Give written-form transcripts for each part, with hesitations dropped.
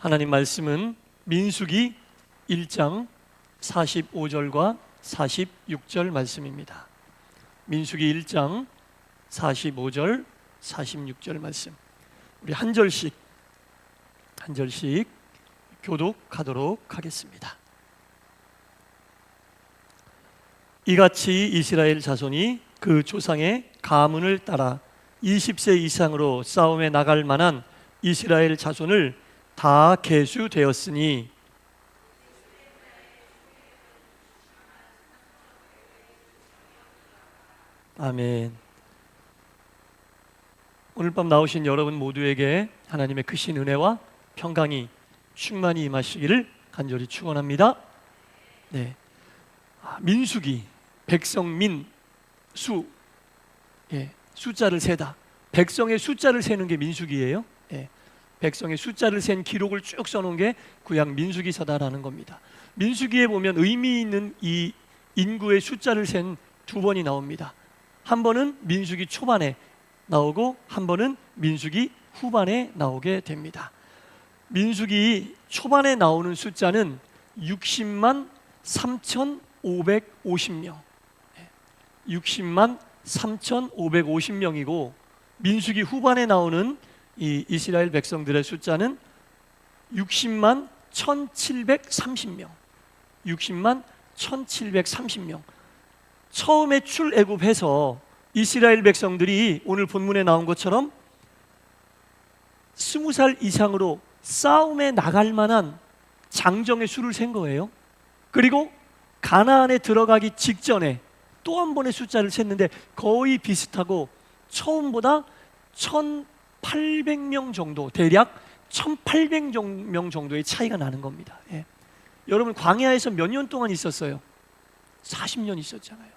하나님 말씀은 민수기 1장 45절과 46절 말씀입니다. 민수기 1장 45절, 46절 말씀. 우리 한 절씩 교독하도록 하겠습니다. 이같이 이스라엘 자손이 그 조상의 가문을 따라 20세 이상으로 싸움에 나갈 만한 이스라엘 자손을 다 계수되었으니 아멘. 오늘 밤 나오신 여러분 모두에게 하나님의 크신 은혜와 평강이 충만히 임하시기를 간절히 축원합니다. 네, 민수기 백성민 수, 숫자를 세다. 백성의 숫자를 세는 게 민수기예요. 백성의 숫자를 센 기록을 쭉 써놓은 게 구약 민수기서다라는 겁니다. 민수기에 보면 의미 있는 이 인구의 숫자를 센 두 번이 나옵니다. 한 번은 민수기 초반에 나오고 한 번은 민수기 후반에 나오게 됩니다. 민수기 초반에 나오는 숫자는 60만 3,550명 60만 3,550명이고 민수기 후반에 나오는 이 이스라엘 백성들의 숫자는 60만 1,730명 60만 1,730명. 처음에 출애굽해서 이스라엘 백성들이 오늘 본문에 나온 것처럼 20살 이상으로 싸움에 나갈 만한 장정의 수를 센 거예요. 그리고 가나안에 들어가기 직전에 또 한 번의 숫자를 셌는데 거의 비슷하고 처음보다 1,800명 정도, 대략 1,800명 정도의 차이가 나는 겁니다. 여러분, 광야에서 몇 년 동안 있었어요? 40년 있었잖아요.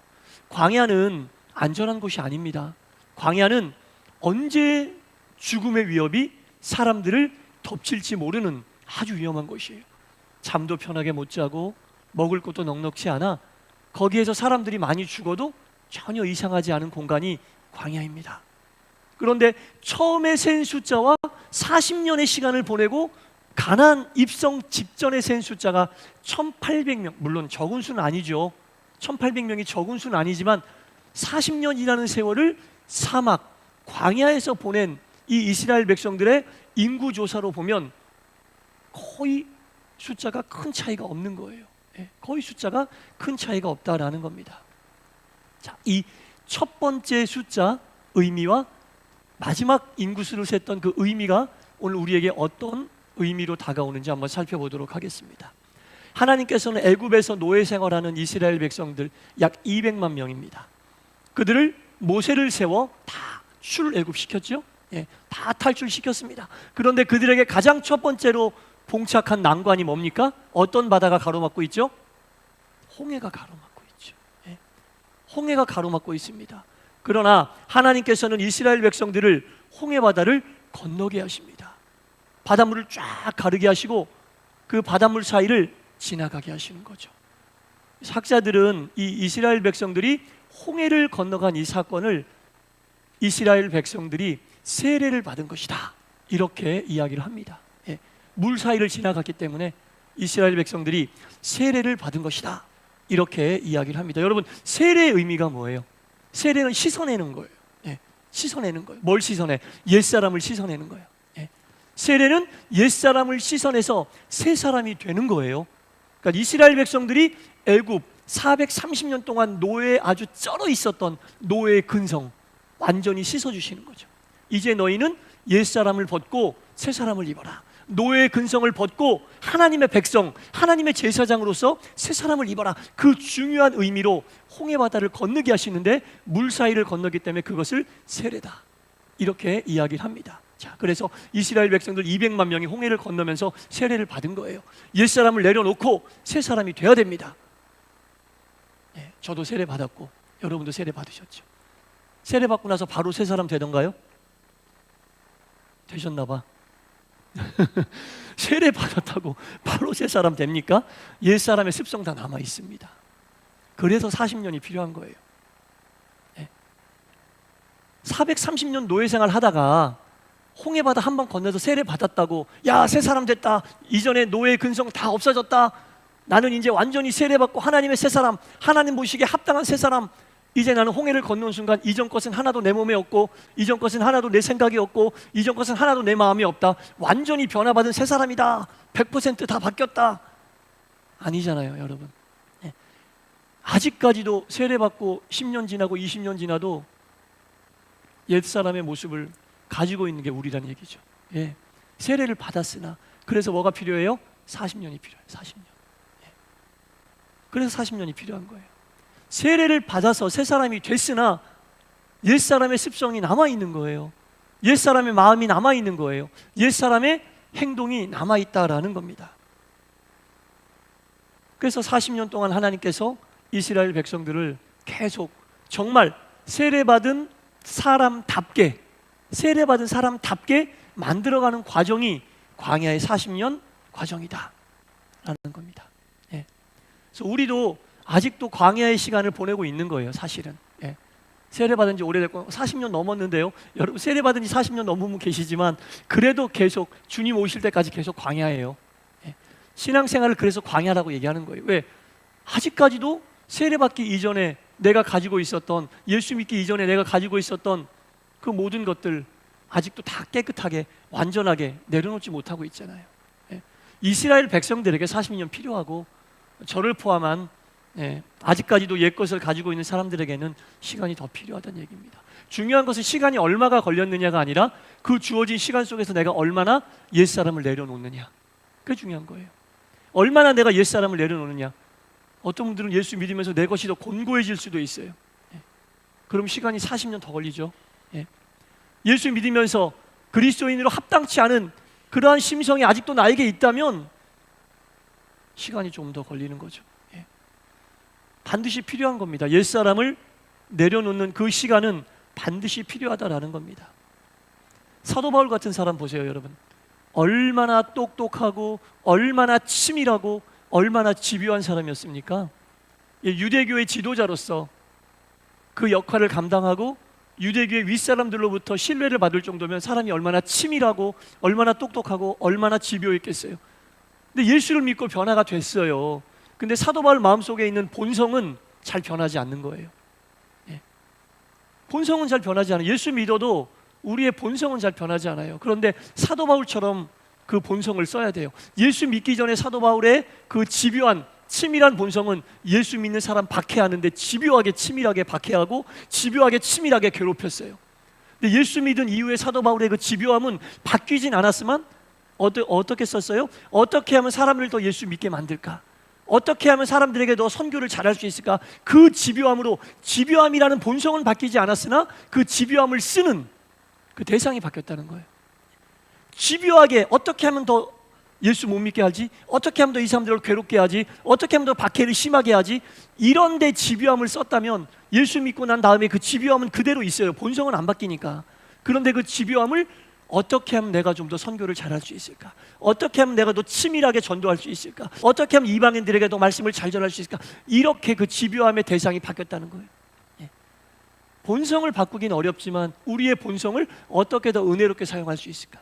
광야는 안전한 곳이 아닙니다. 광야는 언제 죽음의 위협이 사람들을 덮칠지 모르는 아주 위험한 곳이에요. 잠도 편하게 못 자고 먹을 것도 넉넉치 않아 거기에서 사람들이 많이 죽어도 전혀 이상하지 않은 공간이 광야입니다. 그런데 처음에 센 숫자와 40년의 시간을 보내고 가나안 입성 직전에 센 숫자가 1,800명, 물론 적은 수는 아니죠. 1,800명이 적은 수는 아니지만 40년이라는 세월을 사막, 광야에서 보낸 이 이스라엘 백성들의 인구조사로 보면 거의 숫자가 큰 차이가 없는 거예요. 거의 숫자가 큰 차이가 없다라는 겁니다. 자, 이 첫 번째 숫자 의미와 마지막 인구수를 셌던 그 의미가 오늘 우리에게 어떤 의미로 다가오는지 한번 살펴보도록 하겠습니다. 하나님께서는 애굽에서 노예 생활하는 이스라엘 백성들 약 200만 명입니다. 그들을 모세를 세워 다 출애굽시켰죠. 다 탈출시켰습니다. 그런데 그들에게 가장 첫 번째로 봉착한 난관이 뭡니까? 어떤 바다가 가로막고 있죠? 홍해가 가로막고 있죠. 홍해가 가로막고 있습니다. 그러나 하나님께서는 이스라엘 백성들을 홍해 바다를 건너게 하십니다. 바닷물을 쫙 가르게 하시고 그 바닷물 사이를 지나가게 하시는 거죠. 학자들은 이 이스라엘 백성들이 홍해를 건너간 이 사건을 이스라엘 백성들이 세례를 받은 것이다, 이렇게 이야기를 합니다. 물 사이를 지나갔기 때문에 이스라엘 백성들이 세례를 받은 것이다, 이렇게 이야기를 합니다. 여러분, 세례의 의미가 뭐예요? 세례는 씻어내는 거예요. 씻어내는 거예요. 뭘 씻어내? 옛사람을 씻어내는 거예요. 세례는 옛사람을 씻어내서 새 사람이 되는 거예요. 그러니까 이스라엘 백성들이 애굽 430년 동안 노예에 아주 쩔어 있었던 노예의 근성 완전히 씻어주시는 거죠. 이제 너희는 옛사람을 벗고 새 사람을 입어라. 노예의 근성을 벗고 하나님의 백성, 하나님의 제사장으로서 새 사람을 입어라. 그 중요한 의미로 홍해 바다를 건너게 하시는데 물 사이를 건너기 때문에 그것을 세례다, 이렇게 이야기를 합니다. 자, 그래서 이스라엘 백성들 200만 명이 홍해를 건너면서 세례를 받은 거예요. 옛사람을 내려놓고 새 사람이 돼야 됩니다. 저도 세례 받았고 여러분도 세례 받으셨죠. 세례 받고 나서 바로 새 사람 되던가요? 되셨나 봐. 세례 받았다고 바로 새 사람 됩니까? 옛사람의 습성 다 남아 있습니다. 그래서 40년이 필요한 거예요. 430년 노예 생활 하다가 홍해바다 한 번 건너서 세례 받았다고 야, 새 사람 됐다, 이전에 노예 근성 다 없어졌다, 나는 이제 완전히 세례받고 하나님의 새 사람, 하나님 보시기에 합당한 새 사람, 이제 나는 홍해를 건너는 순간 이전 것은 하나도 내 몸에 없고 이전 것은 하나도 내 생각이 없고 이전 것은 하나도 내 마음이 없다, 완전히 변화받은 새 사람이다, 100%다 바뀌었다. 아니잖아요, 여러분. 아직까지도 세례받고 10년 지나고 20년 지나도 옛사람의 모습을 가지고 있는 게 우리란 얘기죠. 세례를 받았으나, 그래서 뭐가 필요해요? 40년이 필요해요. 40년. 그래서 40년이 필요한 거예요. 세례를 받아서 새 사람이 됐으나 옛사람의 습성이 남아있는 거예요. 옛사람의 마음이 남아있는 거예요. 옛사람의 행동이 남아있다라는 겁니다. 그래서 40년 동안 하나님께서 이스라엘 백성들을 계속 정말 세례받은 사람답게 만들어가는 과정이 광야의 40년 과정이다 라는 겁니다. 그래서 우리도 아직도 광야의 시간을 보내고 있는 거예요, 사실은. 세례받은 지 오래됐고 40년 넘었는데요, 여러분 세례받은 지 40년 넘으면 계시지만 그래도 계속 주님 오실 때까지 계속 광야예요. 신앙생활을 그래서 광야라고 얘기하는 거예요. 왜? 아직까지도 세례받기 이전에 내가 가지고 있었던, 예수 믿기 이전에 내가 가지고 있었던 그 모든 것들 아직도 다 깨끗하게 완전하게 내려놓지 못하고 있잖아요. 이스라엘 백성들에게 40년 필요하고 저를 포함한 아직까지도 옛것을 가지고 있는 사람들에게는 시간이 더 필요하다는 얘기입니다. 중요한 것은 시간이 얼마가 걸렸느냐가 아니라 그 주어진 시간 속에서 내가 얼마나 옛사람을 내려놓느냐, 그게 중요한 거예요. 얼마나 내가 옛사람을 내려놓느냐. 어떤 분들은 예수 믿으면서 내 것이 더 곤고해질 수도 있어요. 그럼 시간이 40년 더 걸리죠. 예수 믿으면서 그리스도인으로 합당치 않은 그러한 심성이 아직도 나에게 있다면 시간이 좀 더 걸리는 거죠. 반드시 필요한 겁니다. 옛사람을 내려놓는 그 시간은 반드시 필요하다라는 겁니다. 사도 바울 같은 사람 보세요, 여러분. 얼마나 똑똑하고 얼마나 치밀하고 얼마나 집요한 사람이었습니까? 유대교의 지도자로서 그 역할을 감당하고 유대교의 윗사람들로부터 신뢰를 받을 정도면 사람이 얼마나 치밀하고 얼마나 똑똑하고 얼마나 집요했겠어요. 근데 예수를 믿고 변화가 됐어요. 근데 사도 바울 마음속에 있는 본성은 잘 변하지 않는 거예요. 본성은 잘 변하지 않아요. 예수 믿어도 우리의 본성은 잘 변하지 않아요. 그런데 사도 바울처럼 그 본성을 써야 돼요. 예수 믿기 전에 사도 바울의 그 집요한 치밀한 본성은 예수 믿는 사람 박해하는데 집요하게 치밀하게 박해하고 집요하게 치밀하게 괴롭혔어요. 근데 예수 믿은 이후에 사도 바울의 그 집요함은 바뀌진 않았지만 어떻게 썼어요? 어떻게 하면 사람을 더 예수 믿게 만들까? 어떻게 하면 사람들에게 더 선교를 잘할 수 있을까? 그 집요함으로, 집요함이라는 본성은 바뀌지 않았으나 그 집요함을 쓰는 그 대상이 바뀌었다는 거예요. 집요하게 어떻게 하면 더 예수 못 믿게 하지? 어떻게 하면 더 이 사람들을 괴롭게 하지? 어떻게 하면 더 박해를 심하게 하지? 이런 데 집요함을 썼다면 예수 믿고 난 다음에 그 집요함은 그대로 있어요. 본성은 안 바뀌니까. 그런데 그 집요함을 어떻게 하면 내가 좀 더 선교를 잘할 수 있을까? 어떻게 하면 내가 더 치밀하게 전도할 수 있을까? 어떻게 하면 이방인들에게도 말씀을 잘 전할 수 있을까? 이렇게 그 집요함의 대상이 바뀌었다는 거예요. 본성을 바꾸긴 어렵지만 우리의 본성을 어떻게 더 은혜롭게 사용할 수 있을까?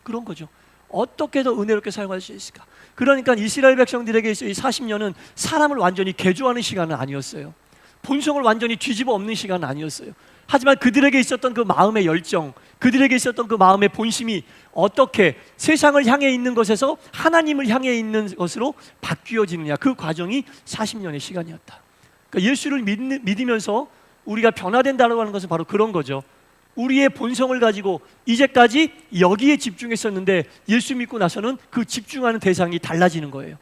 그런 거죠. 어떻게 더 은혜롭게 사용할 수 있을까? 그러니까 이스라엘 백성들에게 있어 이 40년은 사람을 완전히 개조하는 시간은 아니었어요. 본성을 완전히 뒤집어 엎는 시간은 아니었어요. 하지만 그들에게 있었던 그 마음의 열정, 그들에게 있었던 그 마음의 본심이 어떻게 세상을 향해 있는 것에서 하나님을 향해 있는 것으로 바뀌어지느냐, 그 과정이 40년의 시간이었다. 그러니까 예수를 믿으면서 우리가 변화된다고 하는 것은 바로 그런 거죠. 우리의 본성을 가지고 이제까지 여기에 집중했었는데 예수 믿고 나서는 그 집중하는 대상이 달라지는 거예요.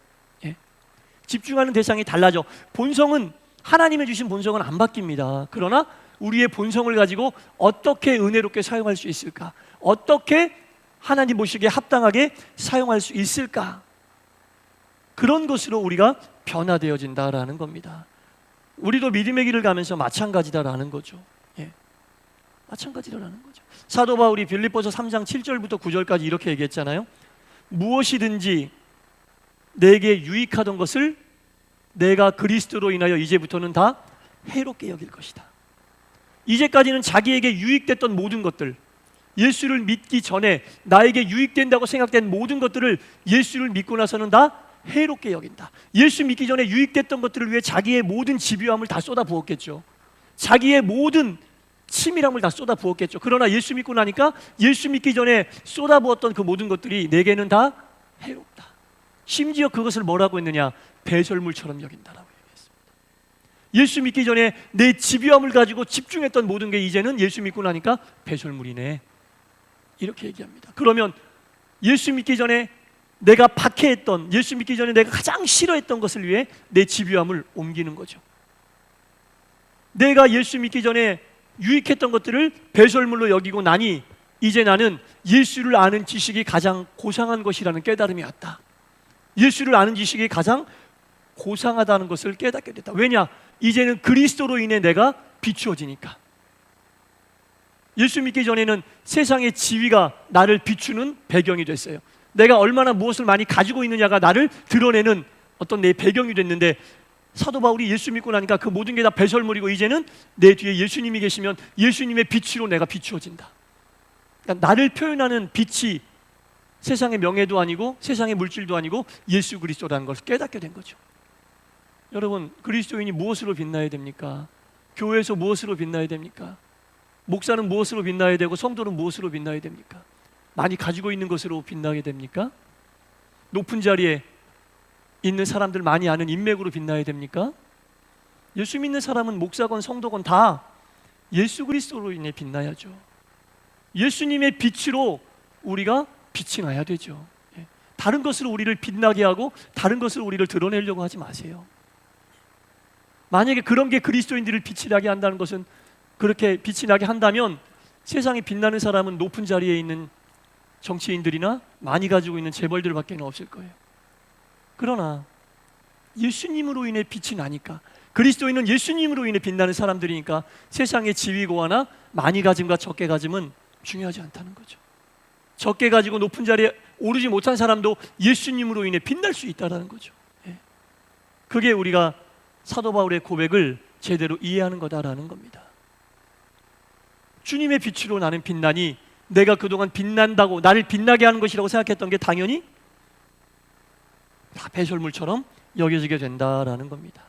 집중하는 대상이 달라져. 본성은, 하나님이 주신 본성은 안 바뀝니다. 그러나 우리의 본성을 가지고 어떻게 은혜롭게 사용할 수 있을까? 어떻게 하나님 보시기에 합당하게 사용할 수 있을까? 그런 것으로 우리가 변화되어진다라는 겁니다. 우리도 믿음의 길을 가면서 마찬가지다라는 거죠. 마찬가지라는 거죠. 사도 바울이 빌립보서 3장 7절부터 9절까지 이렇게 얘기했잖아요. 무엇이든지 내게 유익하던 것을 내가 그리스도로 인하여 이제부터는 다 해롭게 여길 것이다. 이제까지는 자기에게 유익됐던 모든 것들, 예수를 믿기 전에 나에게 유익된다고 생각된 모든 것들을 예수를 믿고 나서는 다 해롭게 여긴다. 예수 믿기 전에 유익됐던 것들을 위해 자기의 모든 집요함을 다 쏟아 부었겠죠. 자기의 모든 치밀함을 다 쏟아 부었겠죠. 그러나 예수 믿고 나니까 예수 믿기 전에 쏟아 부었던 그 모든 것들이 내게는 다 해롭다. 심지어 그것을 뭐라고 했느냐? 배설물처럼 여긴다라고 얘기했습니다. 예수 믿기 전에 내 집요함을 가지고 집중했던 모든 게 이제는 예수 믿고 나니까 배설물이네, 이렇게 얘기합니다. 그러면 예수 믿기 전에 내가 박해했던, 예수 믿기 전에 내가 가장 싫어했던 것을 위해 내 집요함을 옮기는 거죠. 내가 예수 믿기 전에 유익했던 것들을 배설물로 여기고 나니 이제 나는 예수를 아는 지식이 가장 고상한 것이라는 깨달음이 왔다. 예수를 아는 지식이 가장 고상하다는 것을 깨닫게 됐다. 왜냐? 이제는 그리스도로 인해 내가 비추어지니까. 예수 믿기 전에는 세상의 지위가 나를 비추는 배경이 됐어요. 내가 얼마나 무엇을 많이 가지고 있느냐가 나를 드러내는 어떤 내 배경이 됐는데, 사도 바울이 예수 믿고 나니까 그 모든 게 다 배설물이고 이제는 내 뒤에 예수님이 계시면 예수님의 빛으로 내가 비추어진다. 그러니까 나를 표현하는 빛이 세상의 명예도 아니고 세상의 물질도 아니고 예수 그리스도라는 것을 깨닫게 된 거죠. 여러분, 그리스도인이 무엇으로 빛나야 됩니까? 교회에서 무엇으로 빛나야 됩니까? 목사는 무엇으로 빛나야 되고 성도는 무엇으로 빛나야 됩니까? 많이 가지고 있는 것으로 빛나게 됩니까? 높은 자리에 있는 사람들 많이 아는 인맥으로 빛나야 됩니까? 예수 믿는 사람은 목사건 성도건 다 예수 그리스도로 인해 빛나야죠. 예수님의 빛으로 우리가 빛이 나야 되죠. 다른 것으로 우리를 빛나게 하고 다른 것으로 우리를 드러내려고 하지 마세요. 만약에 그런 게 그리스도인들을 빛이 나게 한다는 것은, 그렇게 빛이 나게 한다면 세상에 빛나는 사람은 높은 자리에 있는 정치인들이나 많이 가지고 있는 재벌들밖에 없을 거예요. 그러나 예수님으로 인해 빛이 나니까, 그리스도인은 예수님으로 인해 빛나는 사람들이니까 세상의 지위고하나 많이 가짐과 적게 가짐은 중요하지 않다는 거죠. 적게 가지고 높은 자리에 오르지 못한 사람도 예수님으로 인해 빛날 수 있다는 거죠. 그게 우리가 사도 바울의 고백을 제대로 이해하는 거다라는 겁니다. 주님의 빛으로 나는 빛나니, 내가 그동안 빛난다고 나를 빛나게 하는 것이라고 생각했던 게 당연히 다 배설물처럼 여겨지게 된다라는 겁니다.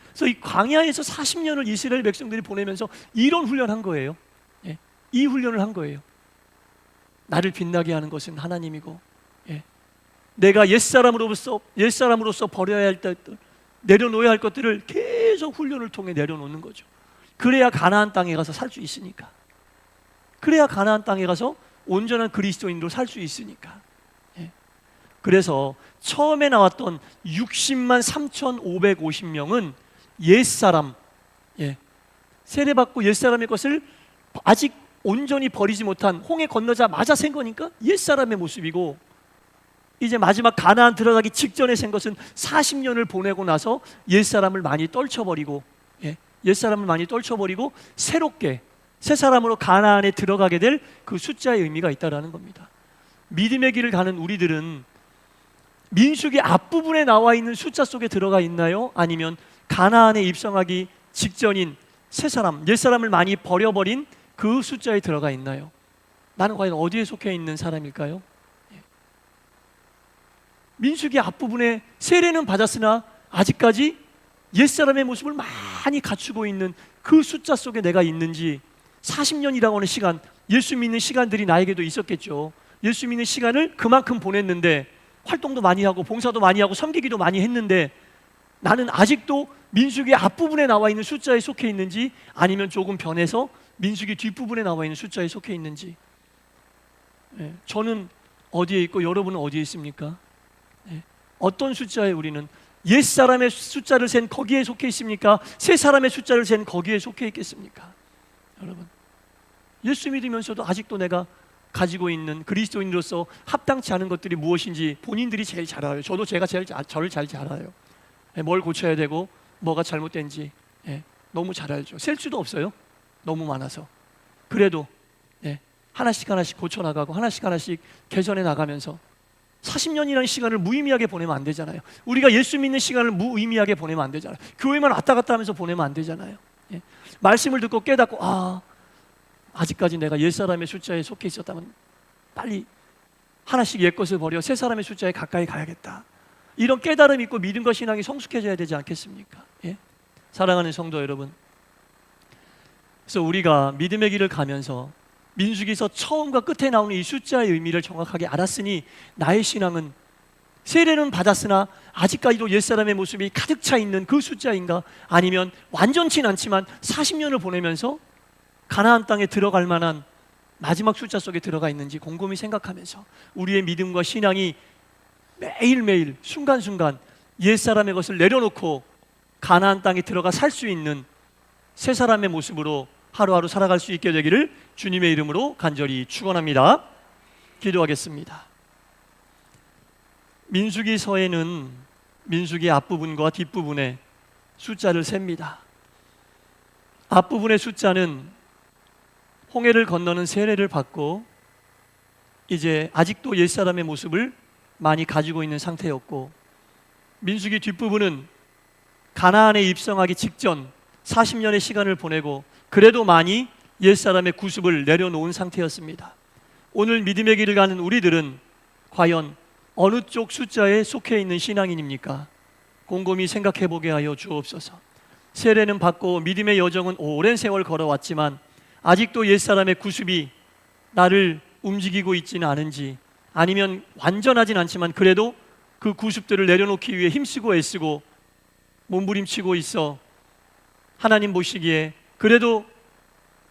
그래서 이 광야에서 40년을 이스라엘 백성들이 보내면서 이런 훈련한 거예요. 이 훈련을 한 거예요. 나를 빛나게 하는 것은 하나님이고, 내가 옛사람으로서 버려야 할 것들, 내려놓아야 할 것들을 계속 훈련을 통해 내려놓는 거죠. 그래야 가나안 땅에 가서 살 수 있으니까. 그래야 가나안 땅에 가서 온전한 그리스도인으로 살 수 있으니까. 그래서 처음에 나왔던 60만 3,550명은 옛사람, 세례받고 옛사람의 것을 아직 온전히 버리지 못한, 홍해 건너자마자 생 거니까 옛사람의 모습이고, 이제 마지막 가나안 들어가기 직전에 생 것은 40년을 보내고 나서 옛사람을 많이 떨쳐버리고, 옛사람을 많이 떨쳐버리고 새롭게 새 사람으로 가나안에 들어가게 될 그 숫자의 의미가 있다는 겁니다. 믿음의 길을 가는 우리들은 민수기 앞부분에 나와 있는 숫자 속에 들어가 있나요? 아니면 가나안에 입성하기 직전인 새 사람, 옛사람을 많이 버려버린 그 숫자에 들어가 있나요? 나는 과연 어디에 속해 있는 사람일까요? 민수기 앞부분에 세례는 받았으나 아직까지 옛사람의 모습을 많이 갖추고 있는 그 숫자 속에 내가 있는지, 40년이라고 하는 시간, 예수 믿는 시간들이 나에게도 있었겠죠. 예수 믿는 시간을 그만큼 보냈는데, 활동도 많이 하고 봉사도 많이 하고 섬기기도 많이 했는데, 나는 아직도 민수기 앞부분에 나와 있는 숫자에 속해 있는지, 아니면 조금 변해서 민수기 뒷부분에 나와 있는 숫자에 속해 있는지. 저는 어디에 있고 여러분은 어디에 있습니까? 어떤 숫자에 우리는 옛사람의 숫자를 센 거기에 속해 있습니까? 새 사람의 숫자를 센 거기에 속해 있겠습니까? 여러분, 예수 믿으면서도 아직도 내가 가지고 있는 그리스도인으로서 합당치 않은 것들이 무엇인지 본인들이 제일 잘 알아요. 저도 저를 잘 알아요. 뭘 고쳐야 되고 뭐가 잘못된지 너무 잘 알죠. 셀 수도 없어요. 너무 많아서. 그래도 하나씩 고쳐나가고 하나씩 개선해 나가면서 40년이라는 시간을 무의미하게 보내면 안 되잖아요. 우리가 예수 믿는 시간을 무의미하게 보내면 안 되잖아요. 교회만 왔다 갔다 하면서 보내면 안 되잖아요. 말씀을 듣고 깨닫고, 아직까지 내가 옛사람의 숫자에 속해 있었다면 빨리 하나씩 옛것을 버려 새 사람의 숫자에 가까이 가야겠다. 이런 깨달음이 있고 믿음과 신앙이 성숙해져야 되지 않겠습니까? 예? 사랑하는 성도 여러분, 그래서 우리가 믿음의 길을 가면서 민수기서 처음과 끝에 나오는 이 숫자의 의미를 정확하게 알았으니 나의 신앙은 세례는 받았으나 아직까지도 옛사람의 모습이 가득 차 있는 그 숫자인가, 아니면 완전치는 않지만 40년을 보내면서 가나안 땅에 들어갈 만한 마지막 숫자 속에 들어가 있는지 곰곰이 생각하면서 우리의 믿음과 신앙이 매일매일 순간순간 옛사람의 것을 내려놓고 가나안 땅에 들어가 살 수 있는 새 사람의 모습으로 하루하루 살아갈 수 있게 되기를 주님의 이름으로 간절히 축원합니다. 기도하겠습니다. 민수기서에는 민수기 앞부분과 뒷부분에 숫자를 셉니다. 앞부분의 숫자는 홍해를 건너는 세례를 받고 이제 아직도 옛사람의 모습을 많이 가지고 있는 상태였고, 민수기 뒷부분은 가나안에 입성하기 직전 40년의 시간을 보내고 그래도 많이 옛사람의 구습을 내려놓은 상태였습니다. 오늘 믿음의 길을 가는 우리들은 과연 어느 쪽 숫자에 속해 있는 신앙인입니까? 곰곰이 생각해 보게 하여 주옵소서. 세례는 받고 믿음의 여정은 오랜 세월 걸어왔지만 아직도 옛사람의 구습이 나를 움직이고 있지는 않은지, 아니면 완전하진 않지만 그래도 그 구습들을 내려놓기 위해 힘쓰고 애쓰고 몸부림치고 있어 하나님 보시기에 그래도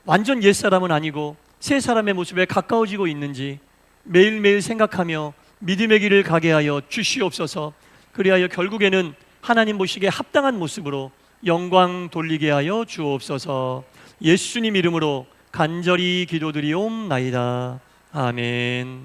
완전 옛사람은 아니고 새 사람의 모습에 가까워지고 있는지 매일매일 생각하며 믿음의 길을 가게 하여 주시옵소서. 그리하여 결국에는 하나님 보시기에 합당한 모습으로 영광 돌리게 하여 주옵소서. 예수님 이름으로 간절히 기도드리옵나이다. 아멘.